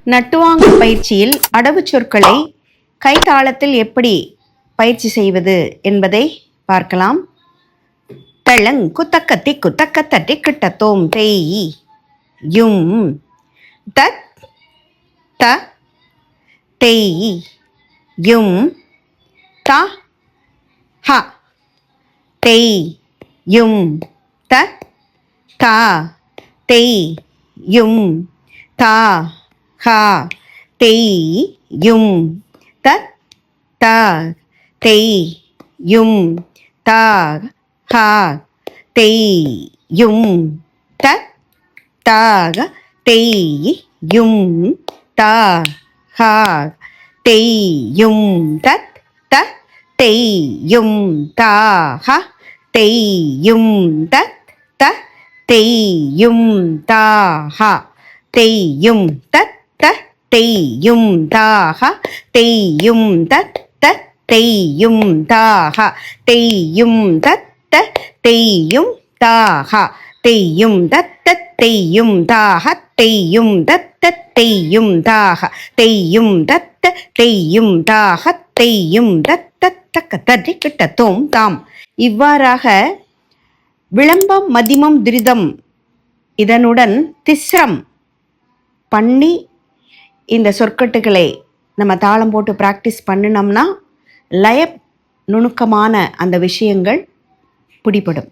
நட்டுவாங்கு பயிற்சியில் அடவு சொற்களை கைத்தாளத்தில் எப்படி பயிற்சி செய்வது என்பதை பார்க்கலாம். தளங் குத்தக்கத்தி குத்தக்கத்தட்டி கிட்டத்தோம் தேய் யும் தத் த தேய் யும் த ஹ தேய் யும் த த தேய் யும் த ஹ தேய் யும் த த தேய் யும் த ஹ தேய் யும் த த தேய் யும் த ஹ தேய் யும் த த தேய் யும் த ஹ தேய் யும் த த தேய் யும் த ஹ தேய் யும் த த தேய் யும் த ஹ தேய் யும் த த தேய் யும் த ஹ தேய் யும் த த தேய் யும் த ஹ தேய் யும் த த தேய் யும் த ஹ தேய் யும் த த தேய் யும் த ஹ தேய் யும் த த தேய் யும் த ஹ தேய் யும் த த தக்க தட்டி கிட்டத்தோம் தாம். இவ்வாறாக விளம்பம் மதிமம் துரிதம் இதனுடன் திஸ்ரம் பண்ணி இந்த சொற்கட்டுகளை நம்ம தாளம் போட்டு ப்ராக்டிஸ் பண்ணினோம்னா லய நுணுக்கமான அந்த விஷயங்கள் பிடிபடும்.